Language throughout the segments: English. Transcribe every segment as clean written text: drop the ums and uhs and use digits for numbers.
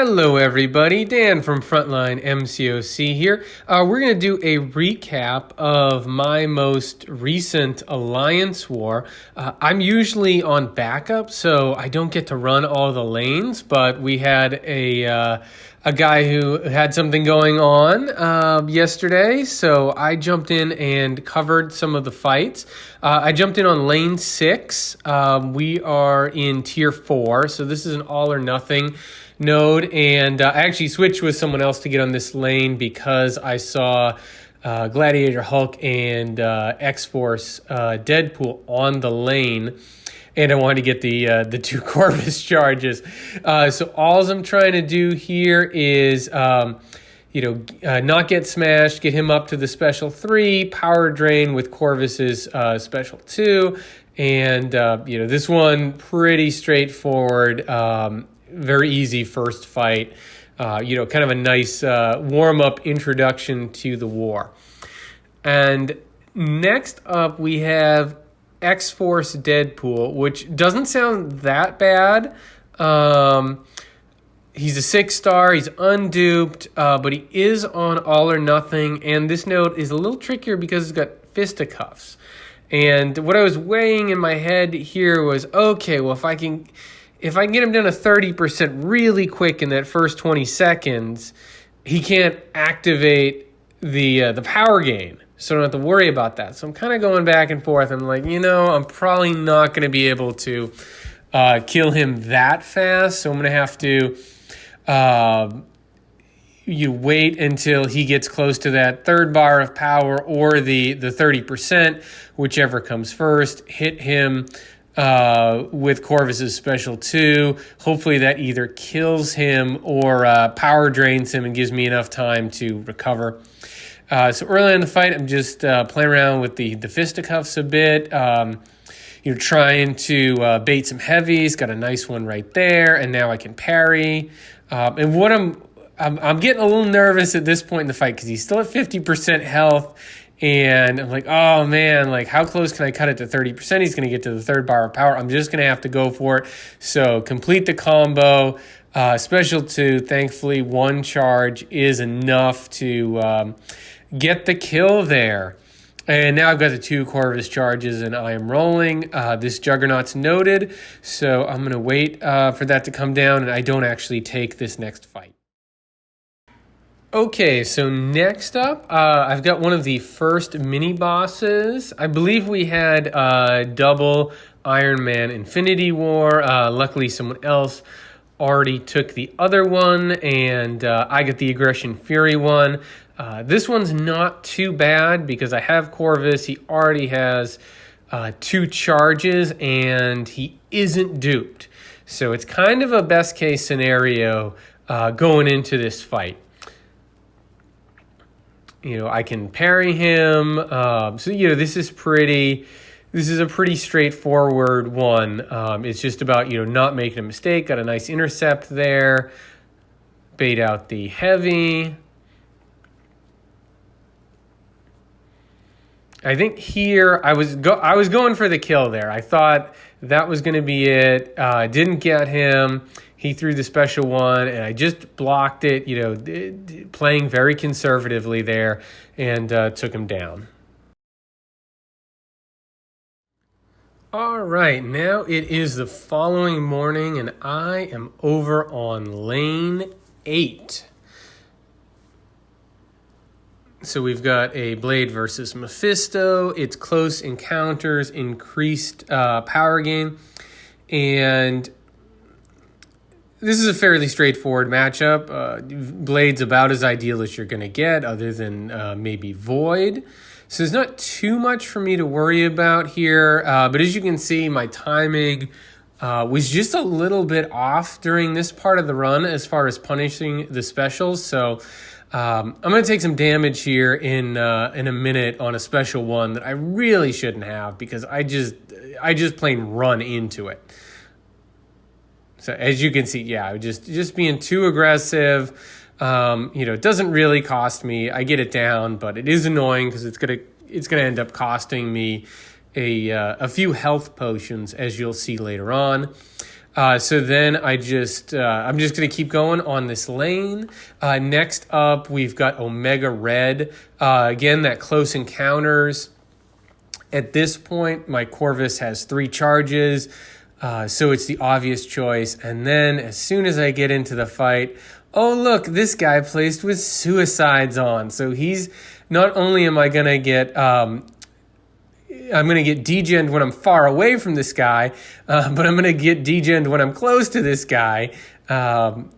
Hello everybody, Dan from Frontline MCOC here. We're going to do a recap of my most recent Alliance war. I'm usually on backup, so I don't get to run all the lanes, but we had a guy who had something going on yesterday, so I jumped in and covered some of the fights. I jumped in on lane 6. We are in tier 4, so this is an all or nothing node, and I actually switched with someone else to get on this lane because I saw Gladiator Hulk and X-Force Deadpool on the lane, and I wanted to get the 2 Corvus charges. So all I'm trying to do here is not get smashed, get him up to the special 3, power drain with Corvus's special 2, and this one pretty straightforward. Very easy first fight, kind of a nice warm-up introduction to the war. And next up we have X-Force Deadpool, which doesn't sound that bad. He's a 6-star, he's unduped, but he is on all or nothing, and this node is a little trickier because it's got fisticuffs. And what I was weighing in my head here was, okay, well, if I can get him down to 30% really quick in that first 20 seconds, he can't activate the power gain. So I don't have to worry about that. So I'm kind of going back and forth. I'm like, I'm probably not going to be able to kill him that fast. So I'm going to have to wait until he gets close to that 3rd bar of power or the 30%, whichever comes first, hit him with Corvus's special 2. Hopefully that either kills him or power drains him and gives me enough time to recover. So early in the fight, I'm just playing around with the fisticuffs a bit, trying to bait some heavies. Got a nice one right there, and now I can parry. And what I'm getting a little nervous at this point in the fight because he's still at 50% health. And I'm like, oh man, how close can I cut it to 30%? He's going to get to the 3rd bar of power. I'm just going to have to go for it. So complete the combo. Special 2, thankfully, 1 charge is enough to get the kill there. And now I've got the 2 Corvus charges and I am rolling. This Juggernaut's noted. So I'm going to wait for that to come down, and I don't actually take this next fight. Okay, so next up, I've got one of the first mini-bosses. I believe we had double Iron Man Infinity War. Luckily, someone else already took the other one, and I got the Aggression Fury one. This one's not too bad because I have Corvus. He already has 2 charges, and he isn't duped. So it's kind of a best-case scenario going into this fight. I can parry him. This is a pretty straightforward one. It's just about, not making a mistake. Got a nice intercept there. Bait out the heavy. I think here I was going for the kill there. I thought that was going to be it. Didn't get him. He threw the special one, and I just blocked it, playing very conservatively there, and took him down. All right, now it is the following morning, and I am over on lane 8. So we've got a Blade versus Mephisto. It's close encounters, increased power gain, and this is a fairly straightforward matchup. Blade's about as ideal as you're going to get, other than maybe Void. So there's not too much for me to worry about here. But as you can see, my timing was just a little bit off during this part of the run as far as punishing the specials. So I'm going to take some damage here in a minute on a special one that I really shouldn't have because I just plain run into it. So as you can see, just being too aggressive. It doesn't really cost me. I get it down, but it is annoying because it's gonna end up costing me a few health potions, as you'll see later on. So then I'm just going to keep going on this lane. Next up, we've got Omega Red. Again, that close encounters. At this point, my Corvus has 3 charges, so it's the obvious choice. And then as soon as I get into the fight, oh, look, this guy placed with suicides on. So he's not only am I going to get I'm going to get degened when I'm far away from this guy, but I'm going to get degened when I'm close to this guy. And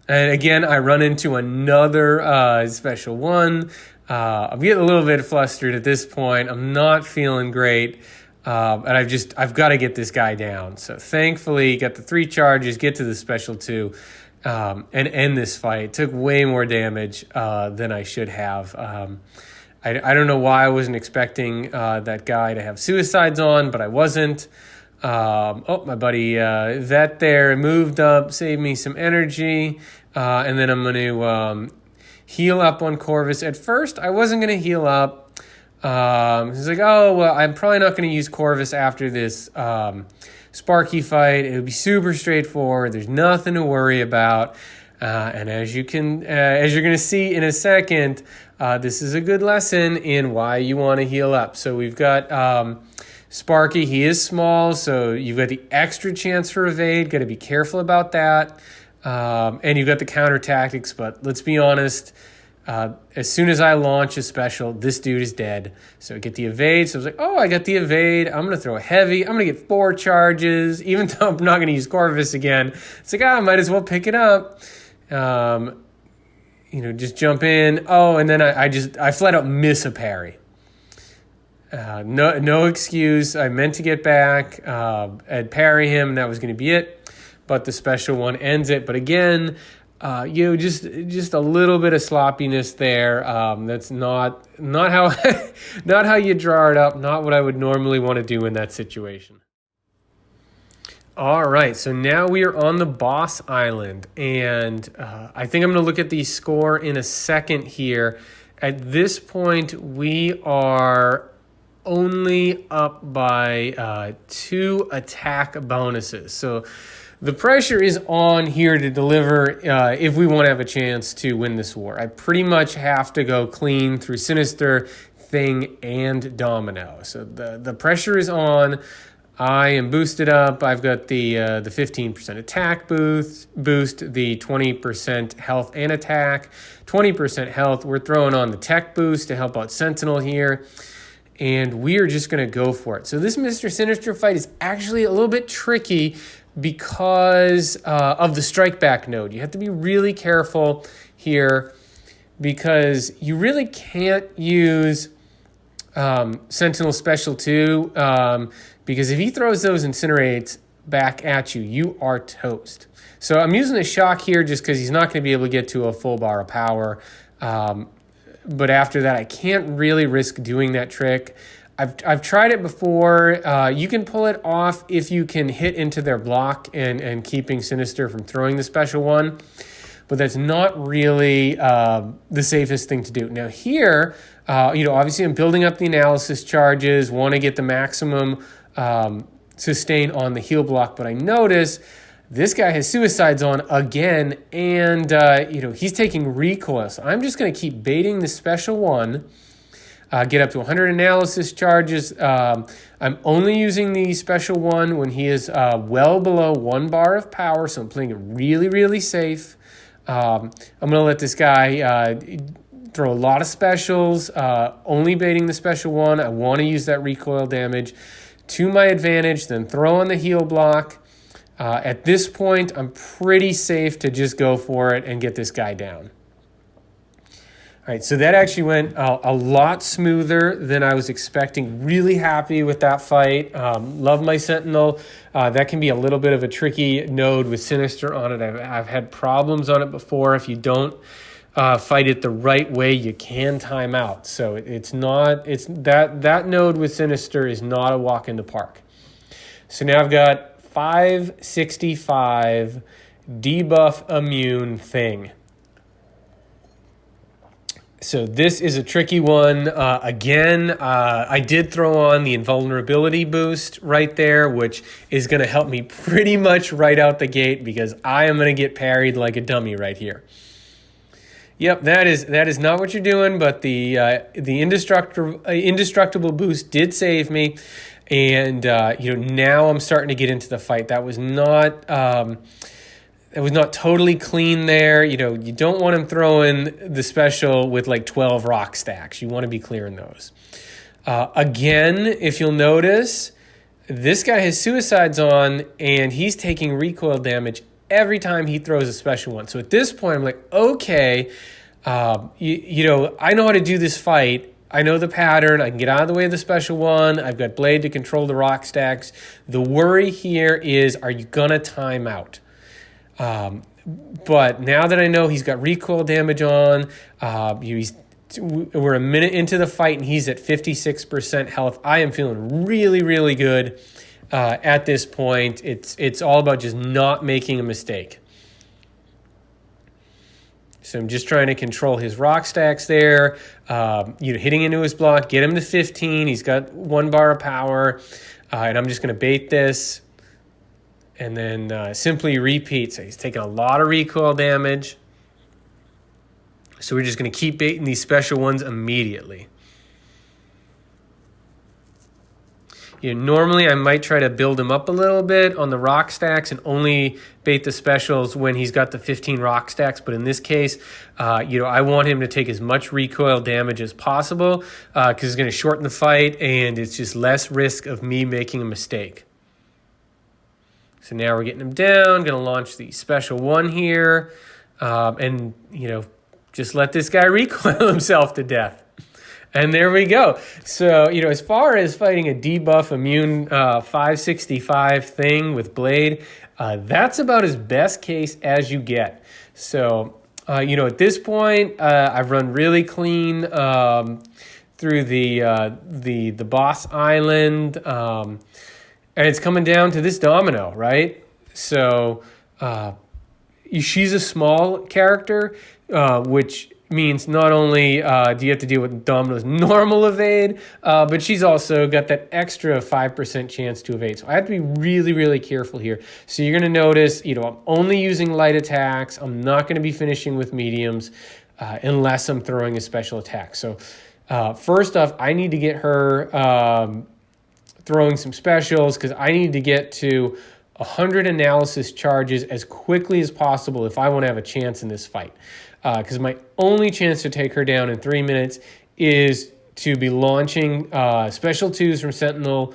again, I run into another special one. I'm getting a little bit flustered at this point. I'm not feeling great. And I've got to get this guy down. So thankfully, got the 3 charges, get to the special 2, and end this fight. Took way more damage than I should have. I don't know why I wasn't expecting that guy to have suicides on, but I wasn't. My buddy Vet there moved up, saved me some energy, and then I'm going to heal up on Corvus. At first, I wasn't going to heal up. He's like, oh, well, I'm probably not going to use Corvus after this Sparky fight. It would be super straightforward. There's nothing to worry about. And as you're going to see in a second, this is a good lesson in why you want to heal up. So we've got Sparky. He is small, so you've got the extra chance for evade. Got to be careful about that. And you've got the counter tactics, but let's be honest. As soon as I launch a special, this dude is dead. So I get the evade. So I was like, oh, I got the evade. I'm going to throw a heavy. I'm going to get 4 charges, even though I'm not going to use Corvus again. It's like, I might as well pick it up. Just jump in. Oh, and then I flat out miss a parry. No excuse. I meant to get back, and parry him, and that was going to be it. But the special one ends it. But again, just a little bit of sloppiness there. That's not how not how you draw it up. Not what I would normally want to do in that situation. All right, so now we are on the boss island, and I think I'm going to look at the score in a second here. At this point, we are only up by 2 attack bonuses. So the pressure is on here to deliver if we want to have a chance to win this war. I pretty much have to go clean through Sinister, Thing, and Domino. So the pressure is on. I am boosted up. I've got the 15% attack boost, the 20% health and attack, 20% health. We're throwing on the tech boost to help out Sentinel here, and we are just going to go for it. So this Mr. Sinister fight is actually a little bit tricky because of the strike back node. You have to be really careful here because you really can't use Sentinel Special 2 because if he throws those incinerates back at you, you are toast. So I'm using a shock here just because he's not going to be able to get to a full bar of power. But after that, I can't really risk doing that trick. I've tried it before. You can pull it off if you can hit into their block and keeping Sinister from throwing the special one. But that's not really the safest thing to do. Now here, obviously I'm building up the analysis charges, want to get the maximum sustain on the heal block, but I notice this guy has suicides on again, and he's taking recoil. So I'm just going to keep baiting the special one, get up to 100 analysis charges. I'm only using the special one when he is well below 1 bar of power, so I'm playing it really, really safe. I'm going to let this guy throw a lot of specials, only baiting the special one. I want to use that recoil damage to my advantage, then throw on the heal block. At this point, I'm pretty safe to just go for it and get this guy down. All right, so that actually went a lot smoother than I was expecting. Really happy with that fight. Love my Sentinel. That can be a little bit of a tricky node with Sinister on it. I've had problems on it before. If you don't fight it the right way, you can time out. So that node with Sinister is not a walk in the park. So now I've got 565 debuff immune Thing. So this is a tricky one. Again, I did throw on the invulnerability boost right there, which is going to help me pretty much right out the gate because I am going to get parried like a dummy right here. Yep, that is not what you're doing, but the indestructible boost did save me, and now I'm starting to get into the fight. That was not totally clean there. You don't want him throwing the special with like 12 rock stacks. You want to be clearing those. Again, if you'll notice, this guy has suicides on, and he's taking recoil damage every time he throws a special one. So at this point, I'm like, okay, I know how to do this fight. I know the pattern. I can get out of the way of the special one. I've got Blade to control the rock stacks. The worry here is, are you going to time out? But now that I know he's got recoil damage on, we're a minute into the fight and he's at 56% health. I am feeling really, really good. At this point, it's all about just not making a mistake. So I'm just trying to control his rock stacks there, hitting into his block, get him to 15. He's got 1 bar of power, and I'm just going to bait this and then simply repeat. So he's taking a lot of recoil damage. So we're just going to keep baiting these special ones immediately. Normally I might try to build him up a little bit on the rock stacks and only bait the specials when he's got the 15 rock stacks. But in this case, I want him to take as much recoil damage as possible because it's going to shorten the fight and it's just less risk of me making a mistake. So now we're getting him down, going to launch the special one here and just let this guy recoil himself to death. And there we go. So, as far as fighting a debuff immune 565 thing with Blade, that's about as best case as you get. So, at this point, I've run really clean through the boss island, and it's coming down to this domino, right? So, she's a small character, which means not only do you have to deal with Domino's normal evade, but she's also got that extra 5% chance to evade. So I have to be really, really careful here. So you're going to notice, I'm only using light attacks. I'm not going to be finishing with mediums unless I'm throwing a special attack. So first off, I need to get her throwing some specials because I need to get to 100 analysis charges as quickly as possible if I want to have a chance in this fight. Because my only chance to take her down in 3 minutes is to be launching special 2s from Sentinel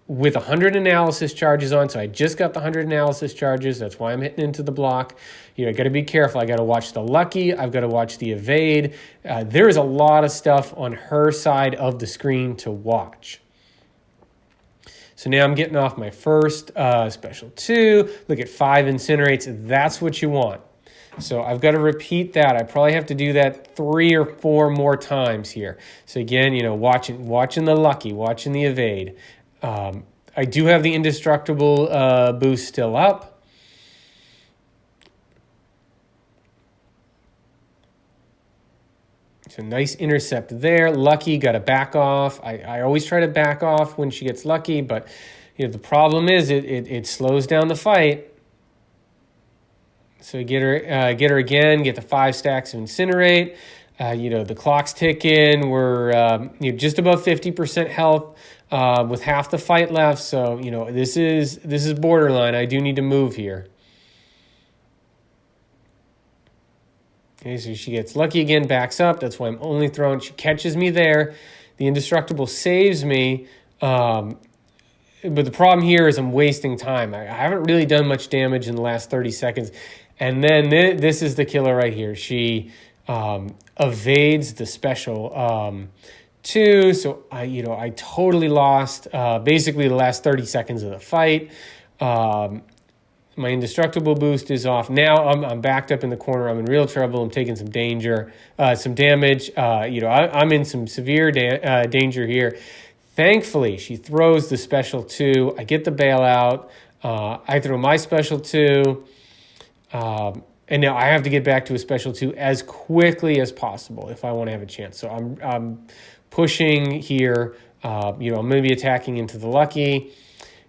with 100 analysis charges on. So I just got the 100 analysis charges. That's why I'm hitting into the block. I got to be careful. I got to watch the lucky. I've got to watch the evade. There is a lot of stuff on her side of the screen to watch. So now I'm getting off my first special 2. Look at 5 incinerates. That's what you want. So I've got to repeat that. I probably have to do that 3 or 4 more times here. So again, watching the lucky, watching the evade. I do have the indestructible boost still up. So nice intercept there. Lucky, got to back off. I always try to back off when she gets lucky, but the problem is it slows down the fight. So get her again, get the 5 stacks of Incinerate. The clock's ticking. We're just above 50% health with half the fight left. So, this is borderline. I do need to move here. Okay, so she gets lucky again, backs up. That's why I'm only throwing. She catches me there. The Indestructible saves me. But the problem here is I'm wasting time. I haven't really done much damage in the last 30 seconds. And then this is the killer right here. She evades the special 2. So I totally lost basically the last 30 seconds of the fight. My indestructible boost is off. Now I'm backed up in the corner. I'm in real trouble. I'm taking some damage. I'm in some severe danger here. Thankfully, she throws the special 2. I get the bailout. I throw my special 2. And And now I have to get back to a special 2 as quickly as possible if I want to have a chance. So I'm pushing here. I'm going to be attacking into the lucky.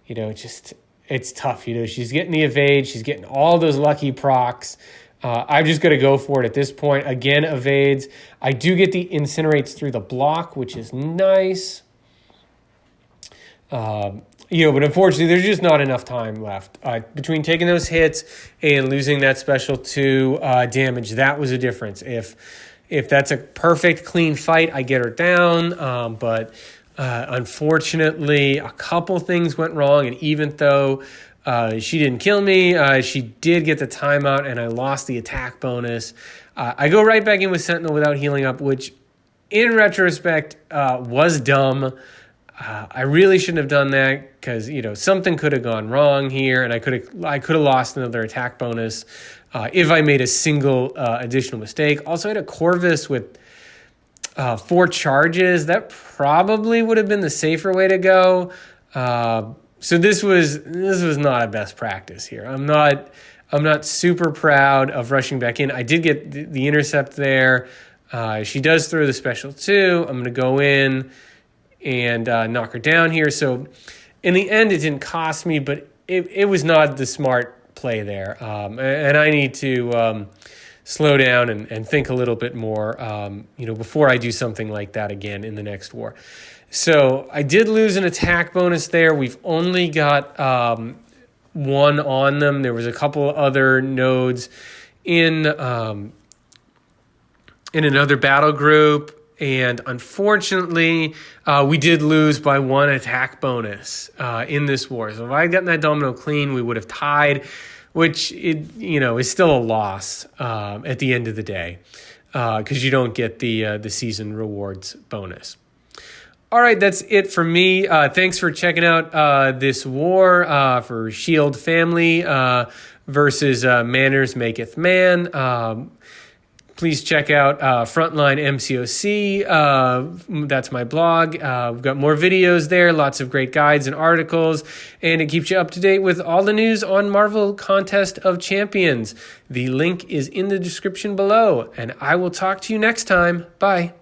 It's tough. She's getting the evade. She's getting all those lucky procs. I've just got to go for it at this point. Again, evades. I do get the incinerates through the block, which is nice. But unfortunately, there's just not enough time left. Between taking those hits and losing that special 2 damage, that was a difference. If that's a perfect, clean fight, I get her down. But unfortunately, a couple things went wrong. And even though she didn't kill me, she did get the timeout, and I lost the attack bonus. I go right back in with Sentinel without healing up, which in retrospect was dumb. I really shouldn't have done that because something could have gone wrong here, and I could have lost another attack bonus if I made a single additional mistake. Also, I had a Corvus with 4 charges. That probably would have been the safer way to go. So this was not a best practice here. I'm not super proud of rushing back in. I did get the intercept there. She does throw the special 2. I'm going to go in and knock her down here. So in the end, it didn't cost me, but it was not the smart play there. And I need to slow down and think a little bit more, before I do something like that again in the next war. So I did lose an attack bonus there. We've only got 1 on them. There was a couple other nodes in another battle group. And unfortunately, we did lose by 1 attack bonus in this war. So if I had gotten that domino clean, we would have tied, which is still a loss at the end of the day because you don't get the season rewards bonus. All right, that's it for me. Thanks for checking out this war for Shield Family versus Manners Maketh Man. Please check out Frontline MCOC. That's my blog. We've got more videos there, lots of great guides and articles, and it keeps you up to date with all the news on Marvel Contest of Champions. The link is in the description below, and I will talk to you next time. Bye.